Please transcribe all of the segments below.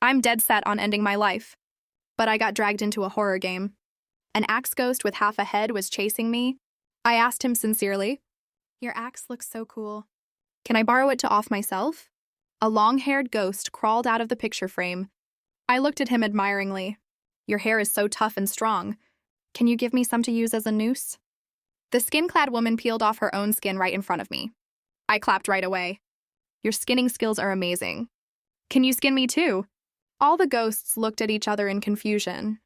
I'm dead set on ending my life. But I got dragged into a horror game. An axe ghost with half a head was chasing me. I asked him sincerely, "Your axe looks so cool. Can I borrow it to off myself?" A long-haired ghost crawled out of the picture frame. I looked at him admiringly. "Your hair is so tough and strong. Can you give me some to use as a noose?" The skin-clad woman peeled off her own skin right in front of me. I clapped right away. "Your skinning skills are amazing. Can you skin me too?" All the ghosts looked at each other in confusion.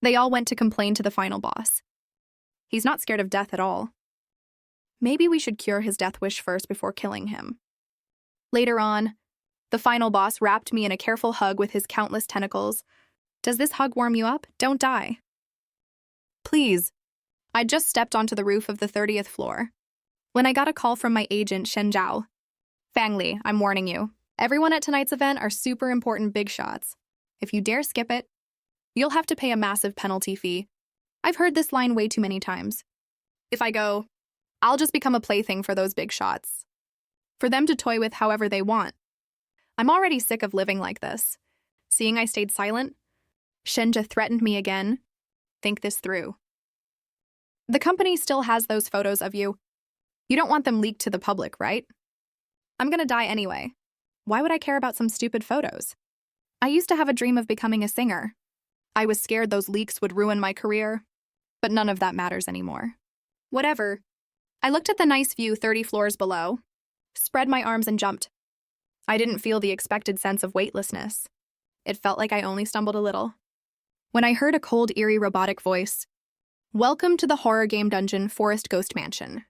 They all went to complain to the final boss. He's not scared of death at all. Maybe we should cure his death wish first before killing him. Later on, the final boss wrapped me in a careful hug with his countless tentacles. "Does this hug warm you up? Don't die." "Please." I just stepped onto the roof of the 30th floor when I got a call from my agent, Shen Zhao. "Fang Li, I'm warning you. Everyone at tonight's event are super important big shots. If you dare skip it, you'll have to pay a massive penalty fee." I've heard this line way too many times. If I go, I'll just become a plaything for those big shots, for them to toy with however they want. I'm already sick of living like this. Seeing I stayed silent, Shenja threatened me again. "Think this through. The company still has those photos of you. You don't want them leaked to the public, right? I'm gonna die anyway. Why would I care about some stupid photos? I used to have a dream of becoming a singer. I was scared those leaks would ruin my career, but none of that matters anymore. Whatever." I looked at the nice view 30 floors below, spread my arms and jumped. I didn't feel the expected sense of weightlessness. It felt like I only stumbled a little. When I heard a cold, eerie robotic voice, "Welcome to the horror game dungeon Forest Ghost Mansion.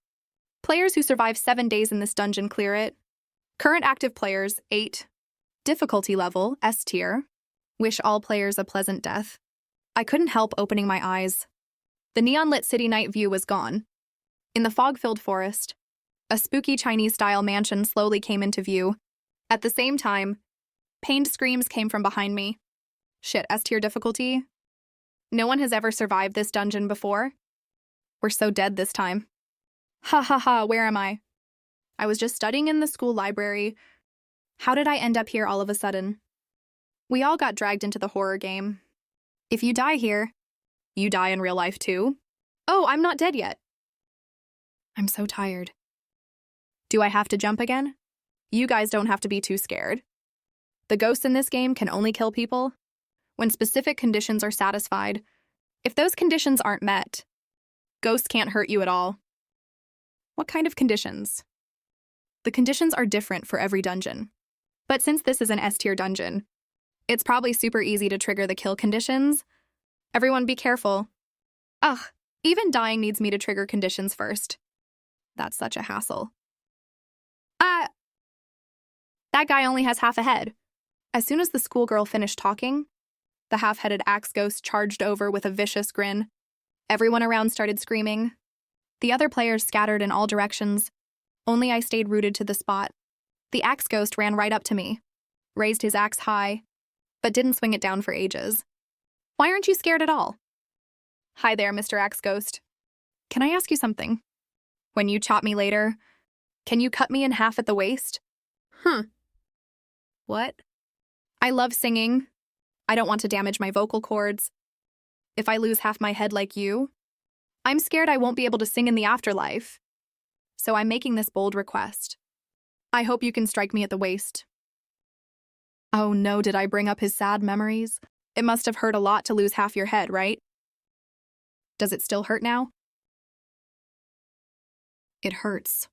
Players who survive 7 days in this dungeon clear it. Current active players, 8. Difficulty level, S tier. Wish all players a pleasant death." I couldn't help opening my eyes. The neon-lit city night view was gone. In the fog-filled forest, a spooky Chinese-style mansion slowly came into view. At the same time, pained screams came from behind me. Shit, S-tier difficulty? No one has ever survived this dungeon before. We're so dead this time. Ha ha ha, where am I? I was just studying in the school library. How did I end up here all of a sudden? We all got dragged into the horror game. If you die here, you die in real life too. Oh, I'm not dead yet. I'm so tired. Do I have to jump again? You guys don't have to be too scared. The ghosts in this game can only kill people when specific conditions are satisfied. If those conditions aren't met, ghosts can't hurt you at all. What kind of conditions? The conditions are different for every dungeon. But since this is an S-tier dungeon, it's probably super easy to trigger the kill conditions. Everyone be careful. Ugh, even dying needs me to trigger conditions first. That's such a hassle. That guy only has half a head. As soon as the schoolgirl finished talking, the half-headed axe ghost charged over with a vicious grin. Everyone around started screaming. The other players scattered in all directions. Only I stayed rooted to the spot. The axe ghost ran right up to me, raised his axe high, but didn't swing it down for ages. "Why aren't you scared at all?" "Hi there, Mr. Axe Ghost. Can I ask you something? When you chop me later, can you cut me in half at the waist?" What? I love singing. I don't want to damage my vocal cords. If I lose half my head like you, I'm scared I won't be able to sing in the afterlife. So I'm making this bold request. I hope you can strike me at the waist. Oh no, did I bring up his sad memories? It must have hurt a lot to lose half your head, right? Does it still hurt now? It hurts.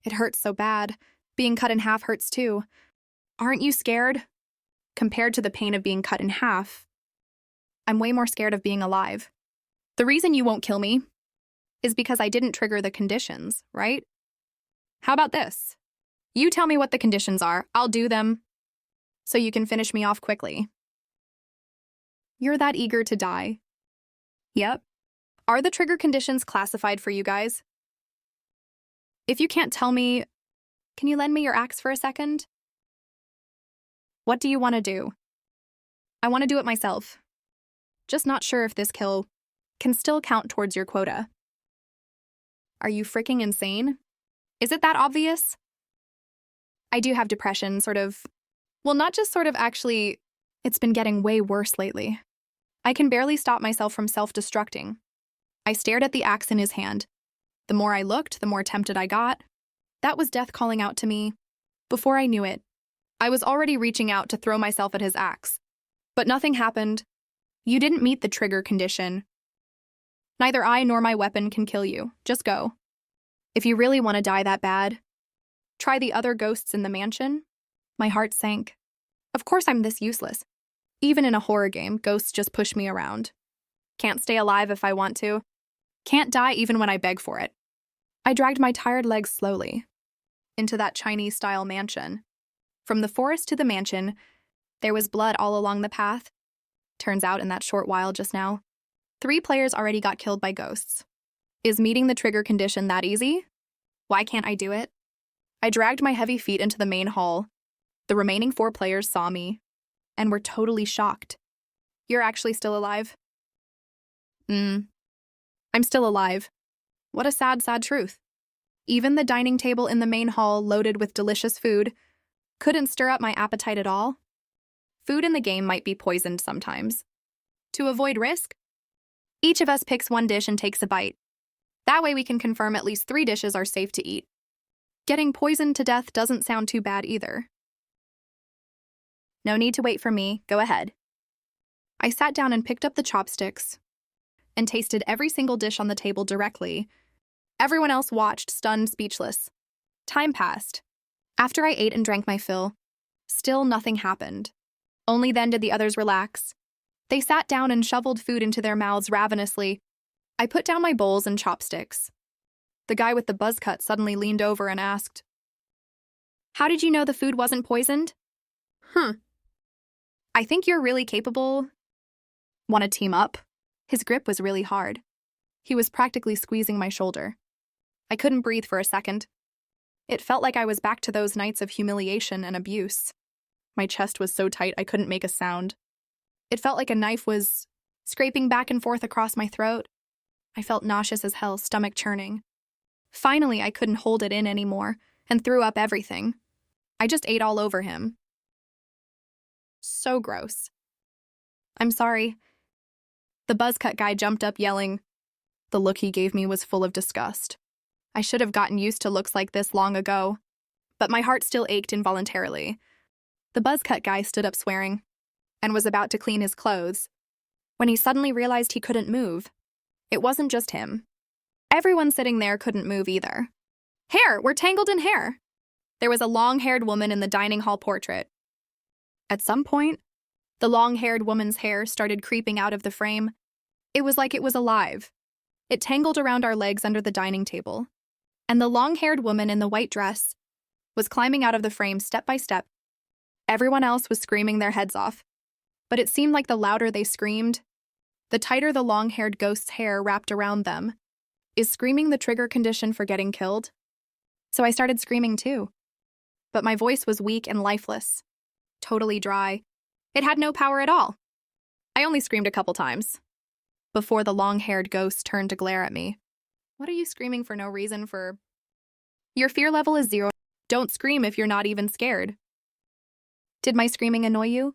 It hurts so bad. Being cut in half hurts too. Aren't you scared? Compared to the pain of being cut in half, I'm way more scared of being alive. The reason you won't kill me is because I didn't trigger the conditions, right? How about this? You tell me what the conditions are, I'll do them, so you can finish me off quickly. You're that eager to die? Yep. Are the trigger conditions classified for you guys? If you can't tell me, can you lend me your axe for a second? What do you want to do? I want to do it myself. Just not sure if this kill can still count towards your quota. Are you freaking insane? Is it that obvious? I do have depression, sort of. Well, not just sort of, actually, It's been getting way worse lately. I can barely stop myself from self-destructing. I stared at the axe in his hand. The more I looked, the more tempted I got. That was death calling out to me. Before I knew it, I was already reaching out to throw myself at his axe. But nothing happened. You didn't meet the trigger condition. Neither I nor my weapon can kill you. Just go. If you really want to die that bad, try the other ghosts in the mansion. My heart sank. Of course I'm this useless. Even in a horror game, ghosts just push me around. Can't stay alive if I want to. Can't die even when I beg for it. I dragged my tired legs slowly into that Chinese-style mansion. From the forest to the mansion, there was blood all along the path. Turns out in that short while just now, 3 players already got killed by ghosts. Is meeting the trigger condition that easy? Why can't I do it? I dragged my heavy feet into the main hall. The remaining 4 players saw me and were totally shocked. You're actually still alive? I'm still alive. What a sad, sad truth. Even the dining table in the main hall, loaded with delicious food, couldn't stir up my appetite at all. Food in the game might be poisoned sometimes. To avoid risk, each of us picks one dish and takes a bite. That way we can confirm at least 3 dishes are safe to eat. Getting poisoned to death doesn't sound too bad either. No need to wait for me, go ahead. I sat down and picked up the chopsticks and tasted every single dish on the table directly. Everyone else watched, stunned, speechless. Time passed. After I ate and drank my fill, still nothing happened. Only then did the others relax. They sat down and shoveled food into their mouths ravenously. I put down my bowls and chopsticks. The guy with the buzz cut suddenly leaned over and asked, "How did you know the food wasn't poisoned?" I think you're really capable. Want to team up? His grip was really hard. He was practically squeezing my shoulder. I couldn't breathe for a second. It felt like I was back to those nights of humiliation and abuse. My chest was so tight I couldn't make a sound. It felt like a knife was scraping back and forth across my throat. I felt nauseous as hell, stomach churning. Finally, I couldn't hold it in anymore and threw up everything. I just ate all over him. So gross. I'm sorry. The buzzcut guy jumped up yelling. The look he gave me was full of disgust. I should have gotten used to looks like this long ago, but my heart still ached involuntarily. The buzzcut guy stood up swearing and was about to clean his clothes when he suddenly realized he couldn't move. It wasn't just him. Everyone sitting there couldn't move either. Hair! We're tangled in hair! There was a long-haired woman in the dining hall portrait. At some point, the long-haired woman's hair started creeping out of the frame. It was like it was alive. It tangled around our legs under the dining table, and the long-haired woman in the white dress was climbing out of the frame step by step. Everyone else was screaming their heads off, but it seemed like the louder they screamed, the tighter the long-haired ghost's hair wrapped around them. Is screaming the trigger condition for getting killed? So I started screaming too. But my voice was weak and lifeless, totally dry. It had no power at all. I only screamed a couple times before the long-haired ghost turned to glare at me. What are you screaming for no reason for? Your fear level is 0. Don't scream if you're not even scared. Did my screaming annoy you?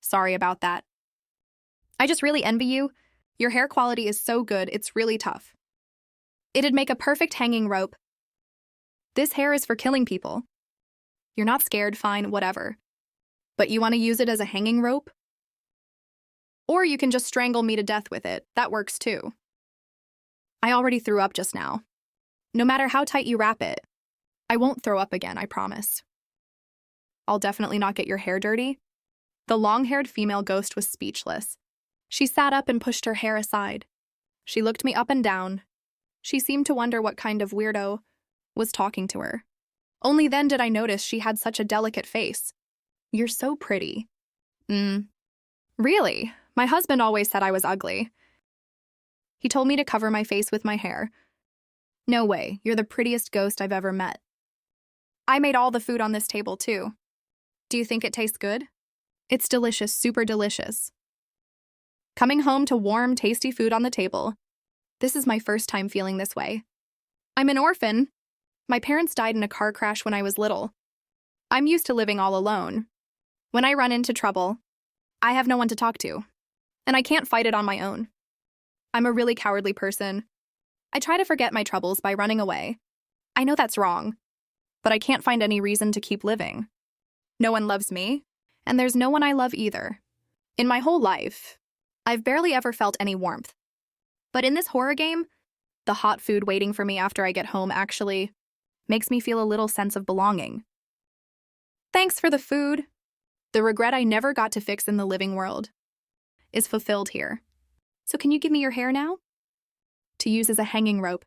Sorry about that. I just really envy you. Your hair quality is so good, it's really tough. It'd make a perfect hanging rope. This hair is for killing people. You're not scared, fine, whatever. But you want to use it as a hanging rope? Or you can just strangle me to death with it. That works too. I already threw up just now. No matter how tight you wrap it, I won't throw up again, I promise. I'll definitely not get your hair dirty. The long-haired female ghost was speechless. She sat up and pushed her hair aside. She looked me up and down. She seemed to wonder what kind of weirdo was talking to her. Only then did I notice she had such a delicate face. You're so pretty. Really? My husband always said I was ugly. He told me to cover my face with my hair. No way, you're the prettiest ghost I've ever met. I made all the food on this table too. Do you think it tastes good? It's delicious, super delicious. Coming home to warm, tasty food on the table. This is my first time feeling this way. I'm an orphan. My parents died in a car crash when I was little. I'm used to living all alone. When I run into trouble, I have no one to talk to, and I can't fight it on my own. I'm a really cowardly person. I try to forget my troubles by running away. I know that's wrong, but I can't find any reason to keep living. No one loves me, and there's no one I love either. In my whole life, I've barely ever felt any warmth. But in this horror game, the hot food waiting for me after I get home actually makes me feel a little sense of belonging. Thanks for the food. The regret I never got to fix in the living world is fulfilled here. So can you give me your hair now? To use as a hanging rope.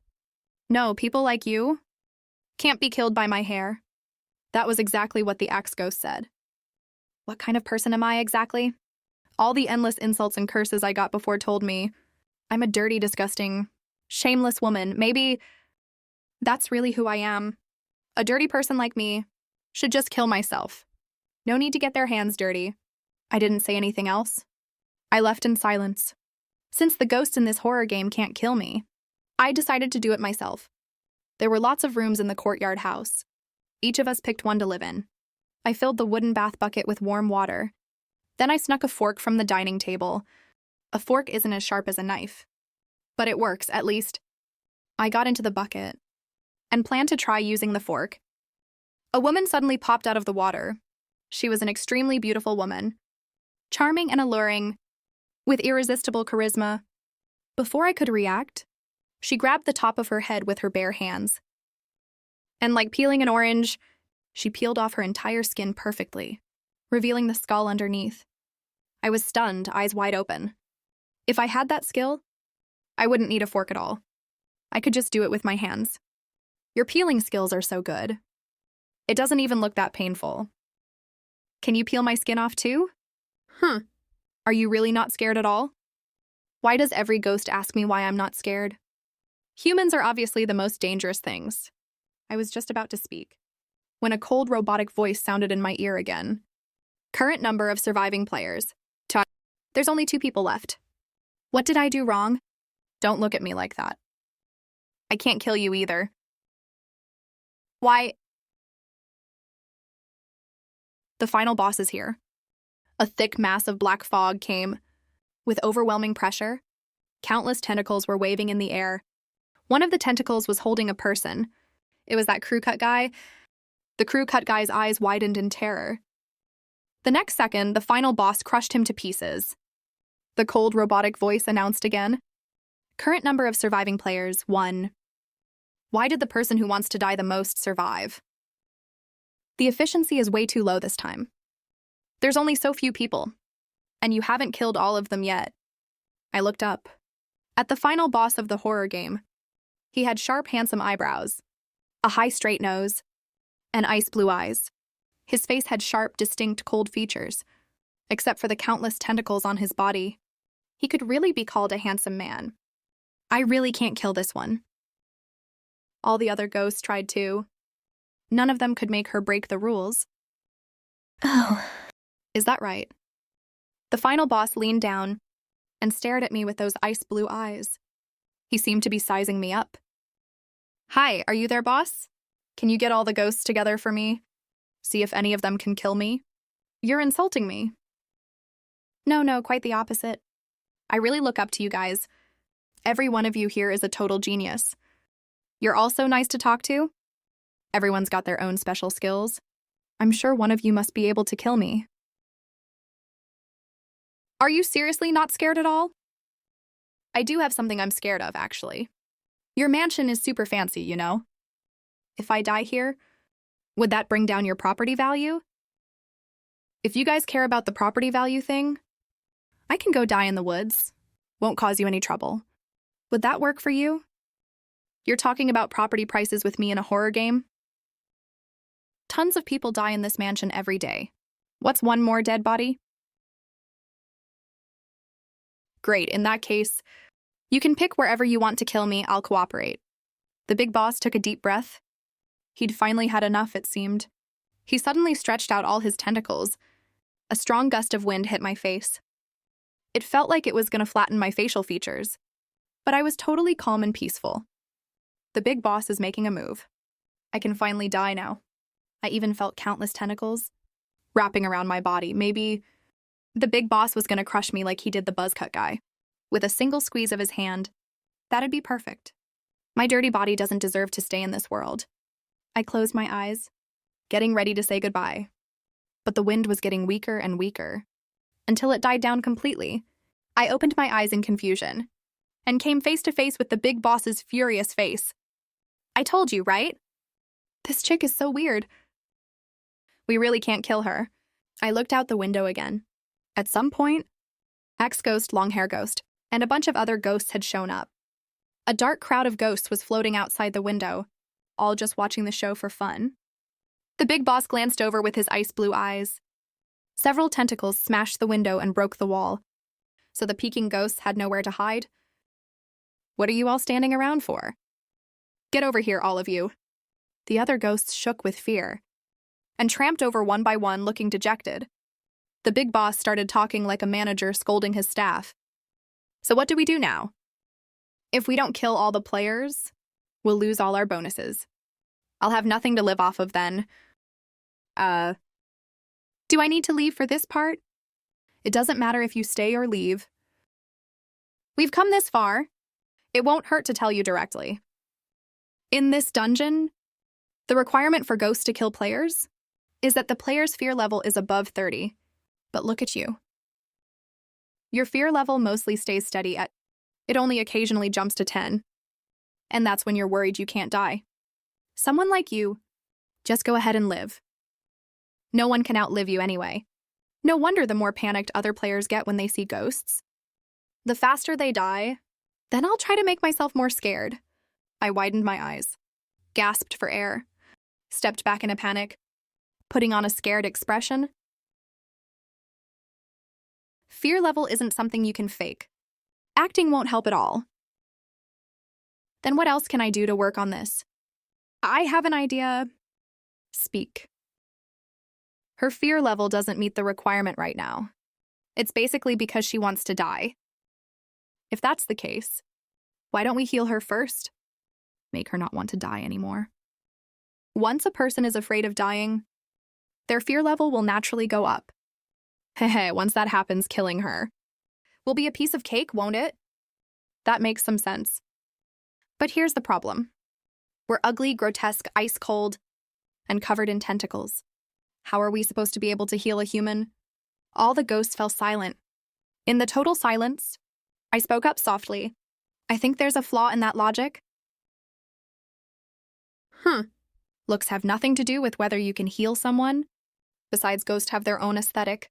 No, people like you can't be killed by my hair. That was exactly what the axe ghost said. What kind of person am I exactly? All the endless insults and curses I got before told me I'm a dirty, disgusting, shameless woman. Maybe that's really who I am. A dirty person like me should just kill myself. No need to get their hands dirty. I didn't say anything else. I left in silence. Since the ghost in this horror game can't kill me, I decided to do it myself. There were lots of rooms in the courtyard house. Each of us picked one to live in. I filled the wooden bath bucket with warm water. Then I snuck a fork from the dining table. A fork isn't as sharp as a knife, but it works, at least. I got into the bucket and planned to try using the fork. A woman suddenly popped out of the water. She was an extremely beautiful woman, charming and alluring, with irresistible charisma. Before I could react, she grabbed the top of her head with her bare hands. And like peeling an orange, she peeled off her entire skin perfectly, revealing the skull underneath. I was stunned, eyes wide open. If I had that skill, I wouldn't need a fork at all. I could just do it with my hands. Your peeling skills are so good. It doesn't even look that painful. Can you peel my skin off too? Are you really not scared at all? Why does every ghost ask me why I'm not scared? Humans are obviously the most dangerous things. I was just about to speak when a cold robotic voice sounded in my ear again. Current number of surviving players. There's only 2 people left. What did I do wrong? Don't look at me like that. I can't kill you either. Why? The final boss is here. A thick mass of black fog came. With overwhelming pressure, countless tentacles were waving in the air. One of the tentacles was holding a person. It was that crew cut guy. The crew cut guy's eyes widened in terror. The next second, the final boss crushed him to pieces. The cold robotic voice announced again. Current number of surviving players, 1. Why did the person who wants to die the most survive? The efficiency is way too low this time. There's only so few people, and you haven't killed all of them yet. I looked up. At the final boss of the horror game, he had sharp, handsome eyebrows, a high, straight nose, and ice blue eyes. His face had sharp, distinct, cold features, except for the countless tentacles on his body. He could really be called a handsome man. I really can't kill this one. All the other ghosts tried to. None of them could make her break the rules. Oh. Is that right? The final boss leaned down and stared at me with those ice blue eyes. He seemed to be sizing me up. Hi, are you there, boss? Can you get all the ghosts together for me? See if any of them can kill me? You're insulting me. No, quite the opposite. I really look up to you guys. Every one of you here is a total genius. You're all so nice to talk to. Everyone's got their own special skills. I'm sure one of you must be able to kill me. Are you seriously not scared at all? I do have something I'm scared of, actually. Your mansion is super fancy, you know? If I die here, would that bring down your property value? If you guys care about the property value thing, I can go die in the woods. Won't cause you any trouble. Would that work for you? You're talking about property prices with me in a horror game? Tons of people die in this mansion every day. What's one more dead body? Great, in that case, you can pick wherever you want to kill me, I'll cooperate. The big boss took a deep breath. He'd finally had enough, it seemed. He suddenly stretched out all his tentacles. A strong gust of wind hit my face. It felt like it was going to flatten my facial features, but I was totally calm and peaceful. The big boss is making a move. I can finally die now. I even felt countless tentacles wrapping around my body. Maybe The big boss was gonna crush me like he did the buzzcut guy. With a single squeeze of his hand, that'd be perfect. My dirty body doesn't deserve to stay in this world. I closed my eyes, getting ready to say goodbye. But the wind was getting weaker and weaker, until it died down completely. I opened my eyes in confusion, and came face to face with the big boss's furious face. I told you, right? This chick is so weird. We really can't kill her. I looked out the window again. At some point, Ex-Ghost, Long-Hair Ghost, and a bunch of other ghosts had shown up. A dark crowd of ghosts was floating outside the window, all just watching the show for fun. The big boss glanced over with his ice blue eyes. Several tentacles smashed the window and broke the wall, so the peeking ghosts had nowhere to hide. What are you all standing around for? Get over here, all of you. The other ghosts shook with fear and tramped over one by one, looking dejected. The big boss started talking like a manager scolding his staff. So what do we do now? If we don't kill all the players, we'll lose all our bonuses. I'll have nothing to live off of then. Do I need to leave for this part? It doesn't matter if you stay or leave. We've come this far. It won't hurt to tell you directly. In this dungeon, the requirement for ghosts to kill players is that the player's fear level is above 30. But look at you. Your fear level mostly stays steady at, it only occasionally jumps to 10. And that's when you're worried you can't die. Someone like you, just go ahead and live. No one can outlive you anyway. No wonder the more panicked other players get when they see ghosts. The faster they die, then I'll try to make myself more scared. I widened my eyes, gasped for air, stepped back in a panic, putting on a scared expression. Fear level isn't something you can fake. Acting won't help at all. Then what else can I do to work on this? I have an idea. Speak. Her fear level doesn't meet the requirement right now. It's basically because she wants to die. If that's the case, why don't we heal her first? Make her not want to die anymore. Once a person is afraid of dying, their fear level will naturally go up. Heh, once that happens, killing her will be a piece of cake, won't it? That makes some sense. But here's the problem. We're ugly, grotesque, ice cold, and covered in tentacles. How are we supposed to be able to heal a human? All the ghosts fell silent. In the total silence, I spoke up softly. I think there's a flaw in that logic. Looks have nothing to do with whether you can heal someone. Besides, ghosts have their own aesthetic.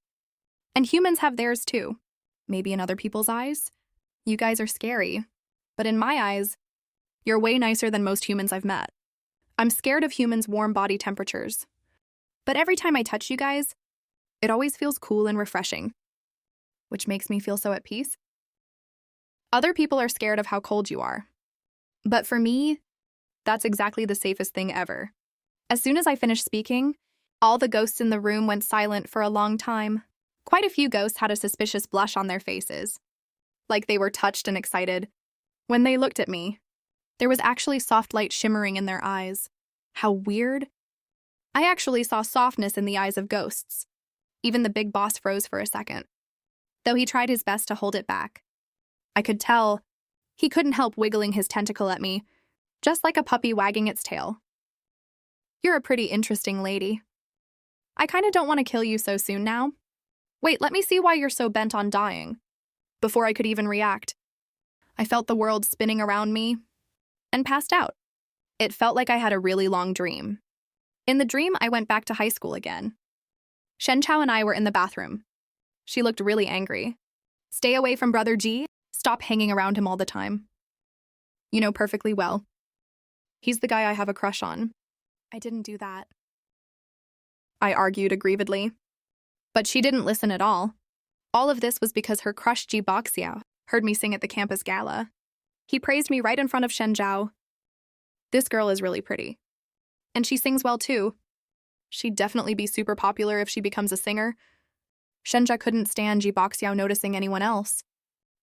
And humans have theirs too. Maybe in other people's eyes. You guys are scary. But in my eyes, you're way nicer than most humans I've met. I'm scared of humans' warm body temperatures. But every time I touch you guys, it always feels cool and refreshing, which makes me feel so at peace. Other people are scared of how cold you are. But for me, that's exactly the safest thing ever. As soon as I finished speaking, all the ghosts in the room went silent for a long time. Quite a few ghosts had a suspicious blush on their faces, like they were touched and excited. When they looked at me, there was actually soft light shimmering in their eyes. How weird. I actually saw softness in the eyes of ghosts. Even the big boss froze for a second, though he tried his best to hold it back. I could tell he couldn't help wiggling his tentacle at me, just like a puppy wagging its tail. You're a pretty interesting lady. I kinda don't want to kill you so soon now. Wait, let me see why you're so bent on dying. Before I could even react, I felt the world spinning around me and passed out. It felt like I had a really long dream. In the dream, I went back to high school again. Shen Chao and I were in the bathroom. She looked really angry. Stay away from Brother G. Stop hanging around him all the time. You know perfectly well. He's the guy I have a crush on. I didn't do that. I argued aggrievedly. But she didn't listen at all. All of this was because her crush Ji Boxiao heard me sing at the campus gala. He praised me right in front of Shen Zhao. This girl is really pretty. And she sings well too. She'd definitely be super popular if she becomes a singer. Shenja couldn't stand Ji Boxiao noticing anyone else,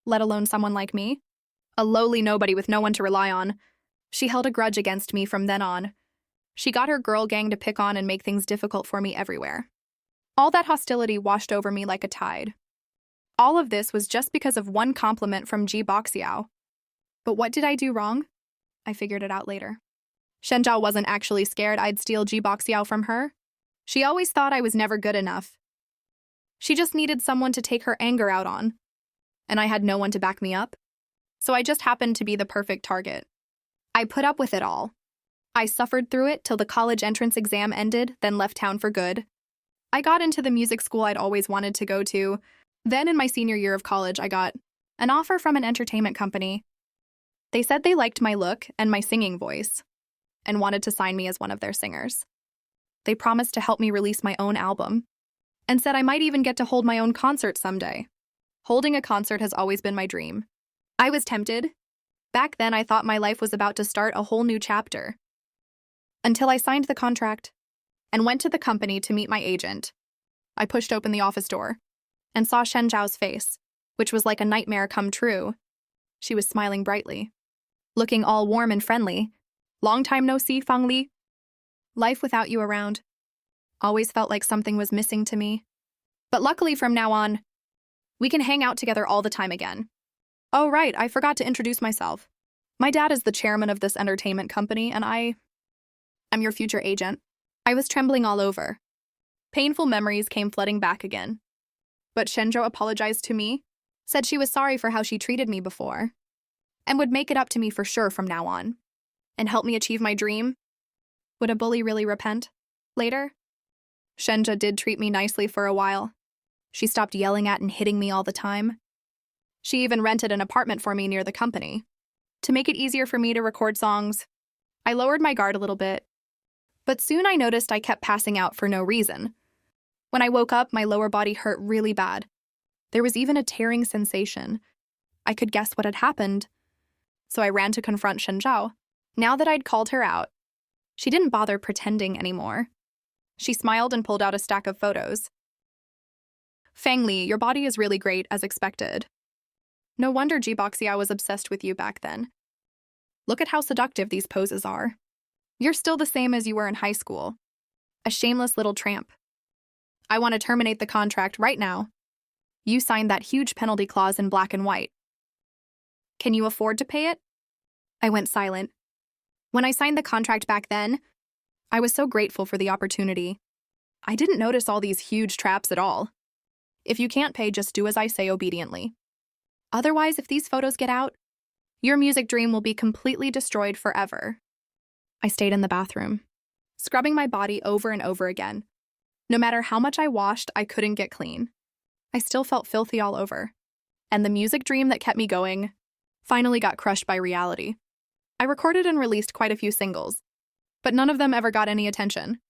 let alone someone like me. A lowly nobody with no one to rely on. She held a grudge against me from then on. She got her girl gang to pick on and make things difficult for me everywhere. All that hostility washed over me like a tide. All of this was just because of one compliment from Ji Boxiao. But what did I do wrong? I figured it out later. Shen Zhao wasn't actually scared I'd steal Ji Boxiao from her. She always thought I was never good enough. She just needed someone to take her anger out on. And I had no one to back me up. So I just happened to be the perfect target. I put up with it all. I suffered through it till the college entrance exam ended, then left town for good. I got into the music school I'd always wanted to go to. Then in my senior year of college, I got an offer from an entertainment company. They said they liked my look and my singing voice and wanted to sign me as one of their singers. They promised to help me release my own album and said I might even get to hold my own concert someday. Holding a concert has always been my dream. I was tempted. Back then, I thought my life was about to start a whole new chapter. Until I signed the contract and went to the company to meet my agent. I pushed open the office door and saw Shen Zhao's face, which was like a nightmare come true. She was smiling brightly, looking all warm and friendly. Long time no see, Fang Li. Life without you around always felt like something was missing to me. But luckily from now on, we can hang out together all the time again. Oh right, I forgot to introduce myself. My dad is the chairman of this entertainment company, and I'm your future agent. I was trembling all over. Painful memories came flooding back again. But Shenzhou apologized to me, said she was sorry for how she treated me before, and would make it up to me for sure from now on, and help me achieve my dream. Would a bully really repent? Later? Shenzhou did treat me nicely for a while. She stopped yelling at and hitting me all the time. She even rented an apartment for me near the company. To make it easier for me to record songs, I lowered my guard a little bit. But soon I noticed I kept passing out for no reason. When I woke up, my lower body hurt really bad. There was even a tearing sensation. I could guess what had happened. So I ran to confront Shen Zhao. Now that I'd called her out, she didn't bother pretending anymore. She smiled and pulled out a stack of photos. Fang Li, your body is really great, as expected. No wonder Ji Boxiao was obsessed with you back then. Look at how seductive these poses are. You're still the same as you were in high school. A shameless little tramp. I want to terminate the contract right now. You signed that huge penalty clause in black and white. Can you afford to pay it? I went silent. When I signed the contract back then, I was so grateful for the opportunity. I didn't notice all these huge traps at all. If you can't pay, just do as I say obediently. Otherwise, if these photos get out, your music dream will be completely destroyed forever. I stayed in the bathroom, scrubbing my body over and over again. No matter how much I washed, I couldn't get clean. I still felt filthy all over. And the music dream that kept me going finally got crushed by reality. I recorded and released quite a few singles, but none of them ever got any attention.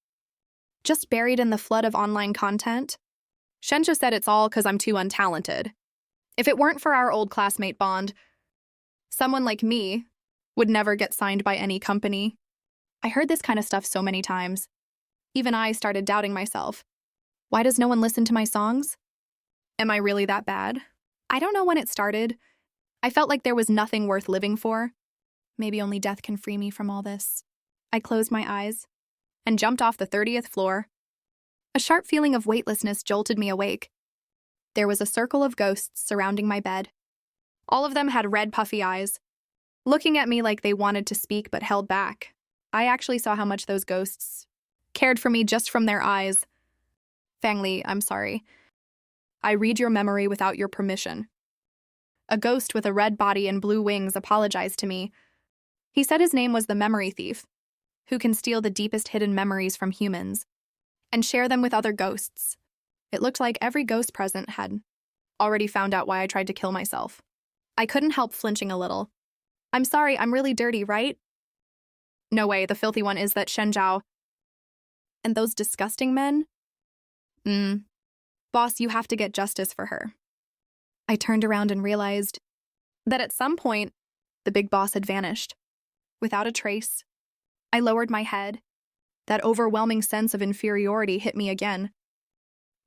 Just buried in the flood of online content. Shenzhou said it's all because I'm too untalented. If it weren't for our old classmate bond, someone like me would never get signed by any company. I heard this kind of stuff so many times. Even I started doubting myself. Why does no one listen to my songs? Am I really that bad? I don't know when it started. I felt like there was nothing worth living for. Maybe only death can free me from all this. I closed my eyes and jumped off the 30th floor. A sharp feeling of weightlessness jolted me awake. There was a circle of ghosts surrounding my bed. All of them had red, puffy eyes, looking at me like they wanted to speak but held back. I actually saw how much those ghosts cared for me just from their eyes. Fang Li, I'm sorry. I read your memory without your permission. A ghost with a red body and blue wings apologized to me. He said his name was the memory thief, who can steal the deepest hidden memories from humans and share them with other ghosts. It looked like every ghost present had already found out why I tried to kill myself. I couldn't help flinching a little. I'm sorry, I'm really dirty, right? No way, the filthy one is that Shen Zhao. And those disgusting men? Boss, you have to get justice for her. I turned around and realized that at some point, the big boss had vanished. Without a trace. I lowered my head. That overwhelming sense of inferiority hit me again.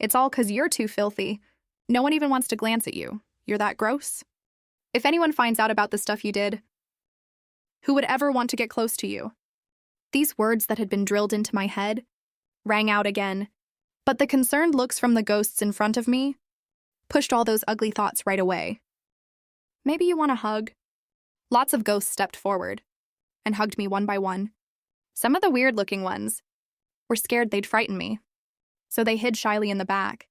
It's all 'cause you're too filthy. No one even wants to glance at you. You're that gross. If anyone finds out about the stuff you did, who would ever want to get close to you? These words that had been drilled into my head rang out again, but the concerned looks from the ghosts in front of me Pushed all those ugly thoughts right away. Maybe you want a hug? Lots of ghosts stepped forward and hugged me one by one. Some of the weird-looking ones were scared they'd frighten me, so they hid shyly in the back.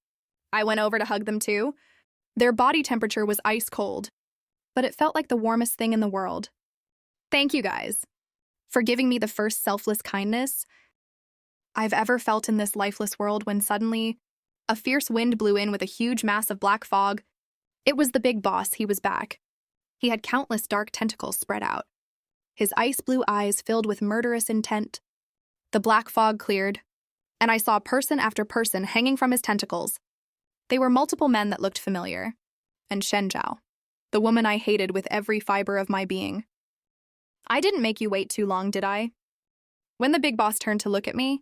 I went over to hug them too. Their body temperature was ice cold, but it felt like the warmest thing in the world. Thank you guys for giving me the first selfless kindness I've ever felt in this lifeless world when suddenly a fierce wind blew in with a huge mass of black fog. It was the big boss. He was back. He had countless dark tentacles spread out, his ice blue eyes filled with murderous intent. The black fog cleared, and I saw person after person hanging from his tentacles. They were multiple men that looked familiar, and Shenjiao, the woman I hated with every fiber of my being. I didn't make you wait too long, did I? When the big boss turned to look at me,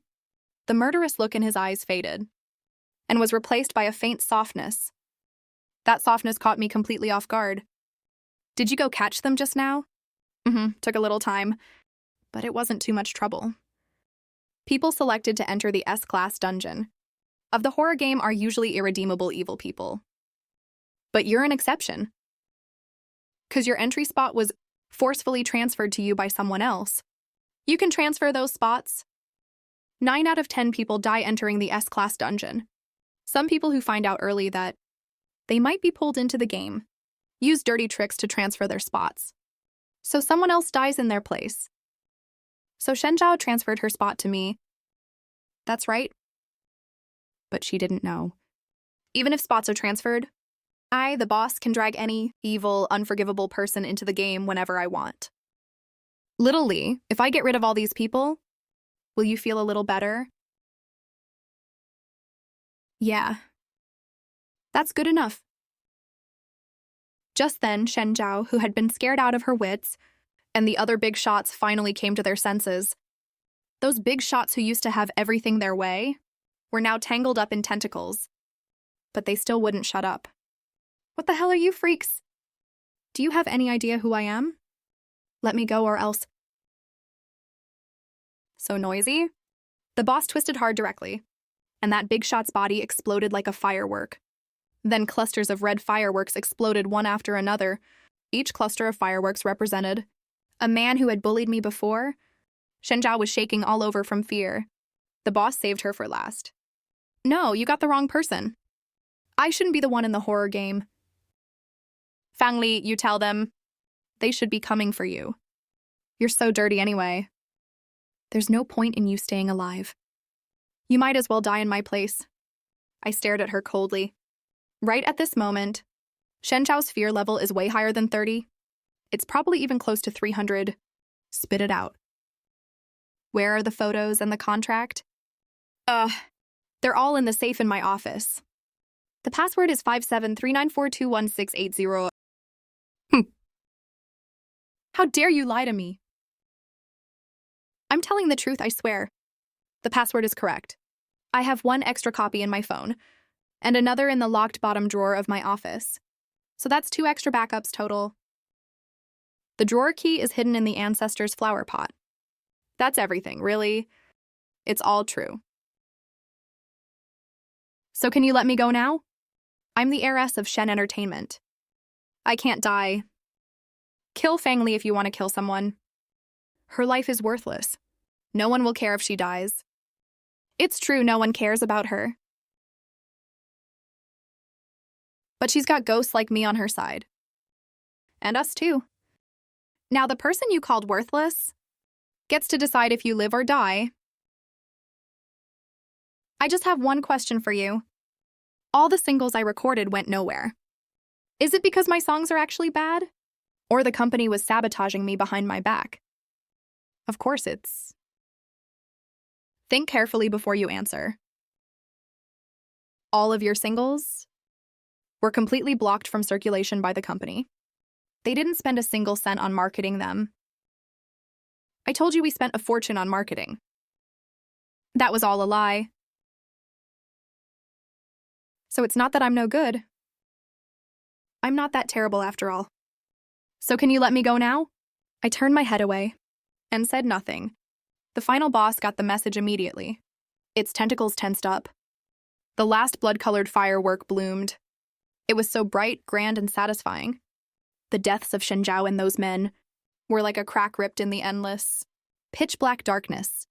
the murderous look in his eyes faded and was replaced by a faint softness. That softness caught me completely off guard. Did you go catch them just now? Took a little time, but it wasn't too much trouble. People selected to enter the S-Class dungeon of the horror game are usually irredeemable evil people. But you're an exception, because your entry spot was forcefully transferred to you by someone else. You can transfer those spots. 9 out of 10 people die entering the S-Class dungeon. Some people who find out early that they might be pulled into the game use dirty tricks to transfer their spots, so someone else dies in their place. So Shenjiao transferred her spot to me. That's right. But she didn't know. Even if spots are transferred, I, the boss, can drag any evil, unforgivable person into the game whenever I want. Little Lee, if I get rid of all these people, will you feel a little better? Yeah. That's good enough. Just then, Shenjiao, who had been scared out of her wits, and the other big shots finally came to their senses. Those big shots who used to have everything their way were now tangled up in tentacles. But they still wouldn't shut up. What the hell are you freaks? Do you have any idea who I am? Let me go or else. So noisy? The boss twisted hard directly, and that big shot's body exploded like a firework. Then clusters of red fireworks exploded one after another. Each cluster of fireworks represented a man who had bullied me before. Shenjiao was shaking all over from fear. The boss saved her for last. No, you got the wrong person. I shouldn't be the one in the horror game. Fang Li, you tell them. They should be coming for you. You're so dirty anyway. There's no point in you staying alive. You might as well die in my place. I stared at her coldly. Right at this moment, Shenjiao's fear level is way higher than 30. It's probably even close to 300. Spit it out. Where are the photos and the contract? They're all in the safe in my office. The password is 5739421680. How dare you lie to me? I'm telling the truth, I swear. The password is correct. I have one extra copy in my phone, and another in the locked bottom drawer of my office. So that's 2 extra backups total. The drawer key is hidden in the ancestor's flower pot. That's everything, really. It's all true. So can you let me go now? I'm the heiress of Shen Entertainment. I can't die. Kill Fang Li if you want to kill someone. Her life is worthless. No one will care if she dies. It's true, no one cares about her. But she's got ghosts like me on her side. And us too. Now the person you called worthless gets to decide if you live or die. I just have one question for you. All the singles I recorded went nowhere. Is it because my songs are actually bad? Or the company was sabotaging me behind my back? Of course it's... Think carefully before you answer. All of your singles were completely blocked from circulation by the company. They didn't spend a single cent on marketing them. I told you we spent a fortune on marketing. That was all a lie. So it's not that I'm no good. I'm not that terrible after all. So can you let me go now? I turned my head away and said nothing. The final boss got the message immediately. Its tentacles tensed up. The last blood-colored firework bloomed. It was so bright, grand, and satisfying. The deaths of Shenjiao and those men were like a crack ripped in the endless, pitch-black darkness.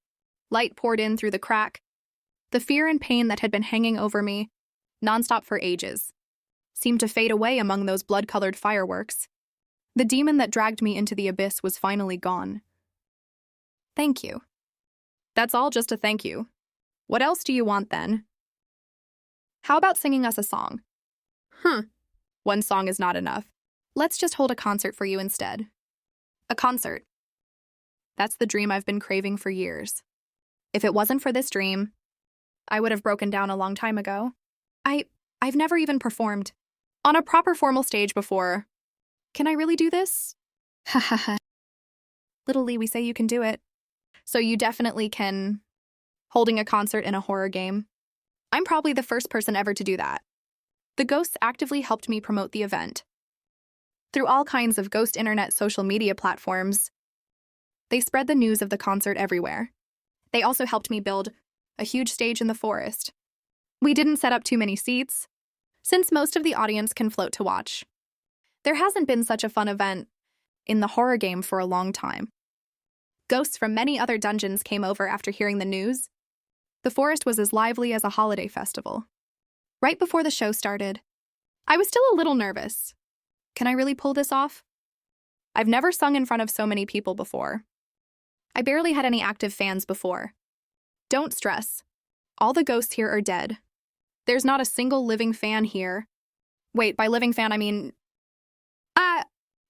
Light poured in through the crack. The fear and pain that had been hanging over me, nonstop for ages, seemed to fade away among those blood-colored fireworks. The demon that dragged me into the abyss was finally gone. Thank you. That's all just a thank you. What else do you want then? How about singing us a song? One song is not enough. Let's just hold a concert for you instead. A concert. That's the dream I've been craving for years. If it wasn't for this dream, I would have broken down a long time ago. I've never even performed on a proper formal stage before. Can I really do this? Ha ha ha. Little Lee, we say you can do it. So you definitely can. Holding a concert in a horror game. I'm probably the first person ever to do that. The ghosts actively helped me promote the event. Through all kinds of ghost internet social media platforms, they spread the news of the concert everywhere. They also helped me build a huge stage in the forest. We didn't set up too many seats, since most of the audience can float to watch. There hasn't been such a fun event in the horror game for a long time. Ghosts from many other dungeons came over after hearing the news. The forest was as lively as a holiday festival. Right before the show started, I was still a little nervous. Can I really pull this off? I've never sung in front of so many people before. I barely had any active fans before. Don't stress. All the ghosts here are dead. There's not a single living fan here. Wait, by living fan, I mean...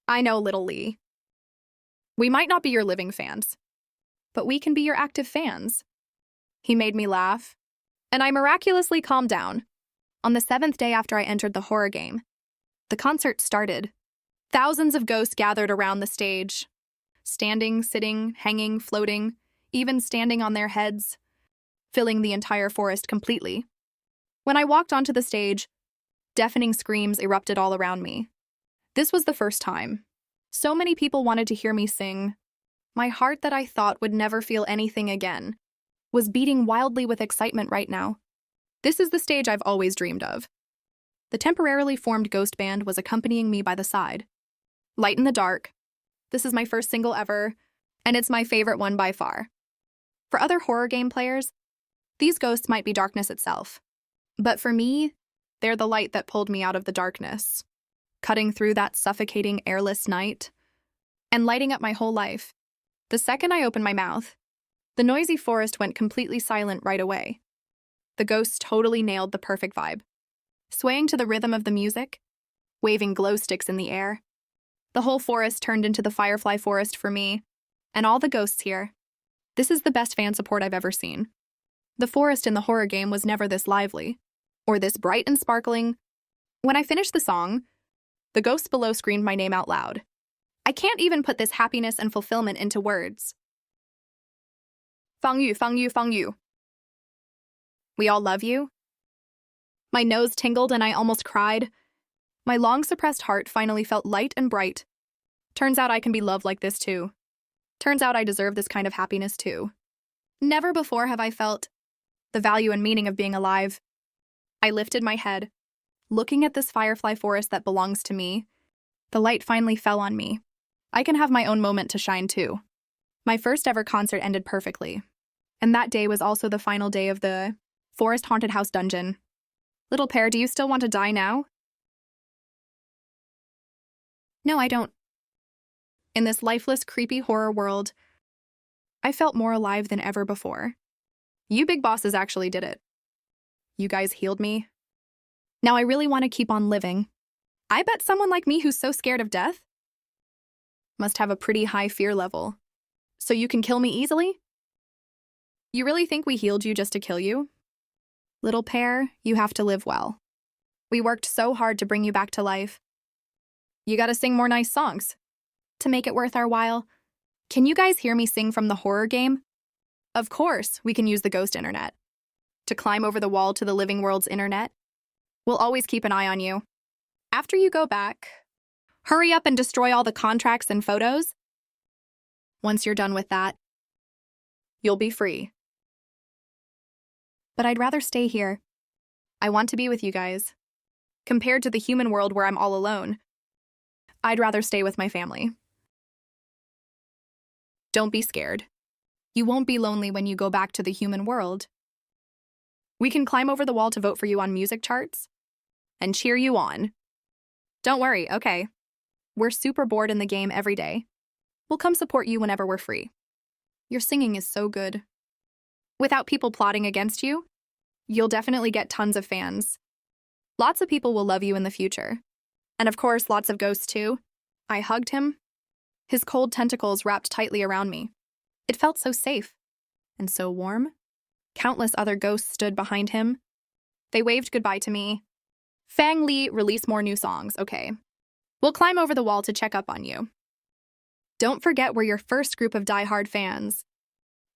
I know, Little Lee. We might not be your living fans, but we can be your active fans. He made me laugh, and I miraculously calmed down. On the 7th day after I entered the horror game, the concert started. Thousands of ghosts gathered around the stage, standing, sitting, hanging, floating, even standing on their heads, filling the entire forest completely. When I walked onto the stage, deafening screams erupted all around me. This was the first time. So many people wanted to hear me sing. My heart that I thought would never feel anything again was beating wildly with excitement right now. This is the stage I've always dreamed of. The temporarily formed ghost band was accompanying me by the side. Light in the dark. This is my first single ever, and it's my favorite one by far. For other horror game players, these ghosts might be darkness itself. But for me, they're the light that pulled me out of the darkness, cutting through that suffocating, airless night, and lighting up my whole life. The second I opened my mouth, the noisy forest went completely silent right away. The ghosts totally nailed the perfect vibe. Swaying to the rhythm of the music, waving glow sticks in the air. The whole forest turned into the Firefly Forest for me, and all the ghosts here. This is the best fan support I've ever seen. The forest in the horror game was never this lively, or this bright and sparkling. When I finished the song, the ghosts below screamed my name out loud. I can't even put this happiness and fulfillment into words. Fang Yu, Fang Yu, Fang Yu. We all love you? My nose tingled and I almost cried. My long-suppressed heart finally felt light and bright. Turns out I can be loved like this too. Turns out I deserve this kind of happiness too. Never before have I felt the value and meaning of being alive. I lifted my head, looking at this firefly forest that belongs to me. The light finally fell on me. I can have my own moment to shine too. My first ever concert ended perfectly. And that day was also the final day of the Forest Haunted House dungeon. Little pair, do you still want to die now? No, I don't. In this lifeless, creepy horror world, I felt more alive than ever before. You big bosses actually did it. You guys healed me. Now I really want to keep on living. I bet someone like me who's so scared of death must have a pretty high fear level. So you can kill me easily? You really think we healed you just to kill you? Little pair, you have to live well. We worked so hard to bring you back to life. You gotta sing more nice songs to make it worth our while. Can you guys hear me sing from the horror game? Of course, we can use the ghost internet to climb over the wall to the living world's internet. We'll always keep an eye on you. After you go back, hurry up and destroy all the contracts and photos. Once you're done with that, you'll be free. But I'd rather stay here. I want to be with you guys. Compared to the human world where I'm all alone, I'd rather stay with my family. Don't be scared. You won't be lonely when you go back to the human world. We can climb over the wall to vote for you on music charts and cheer you on. Don't worry, okay? We're super bored in the game every day. We'll come support you whenever we're free. Your singing is so good. Without people plotting against you, you'll definitely get tons of fans. Lots of people will love you in the future. And of course, lots of ghosts too. I hugged him. His cold tentacles wrapped tightly around me. It felt so safe and so warm. Countless other ghosts stood behind him. They waved goodbye to me. Fang Li, release more new songs, okay? We'll climb over the wall to check up on you. Don't forget we're your first group of die-hard fans.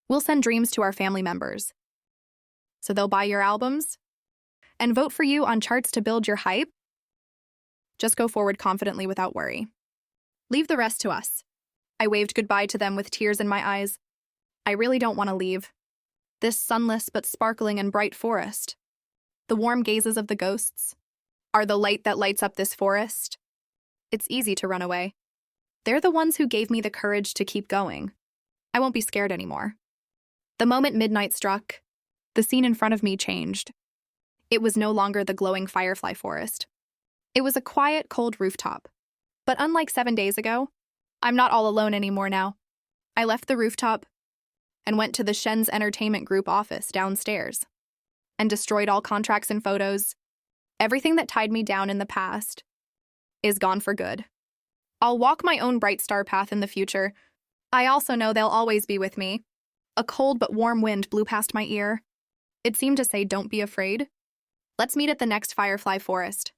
We'll send dreams to our family members, so they'll buy your albums and vote for you on charts to build your hype. Just go forward confidently without worry. Leave the rest to us. I waved goodbye to them with tears in my eyes. I really don't want to leave. This sunless but sparkling and bright forest. The warm gazes of the ghosts are the light that lights up this forest. It's easy to run away. They're the ones who gave me the courage to keep going. I won't be scared anymore. The moment midnight struck, the scene in front of me changed. It was no longer the glowing firefly forest. It was a quiet, cold rooftop. But unlike 7 days ago, I'm not all alone anymore now. I left the rooftop and went to the Shen's Entertainment Group office downstairs and destroyed all contracts and photos. Everything that tied me down in the past is gone for good. I'll walk my own bright star path in the future. I also know they'll always be with me. A cold but warm wind blew past my ear. It seemed to say, "Don't be afraid. Let's meet at the next Firefly Forest."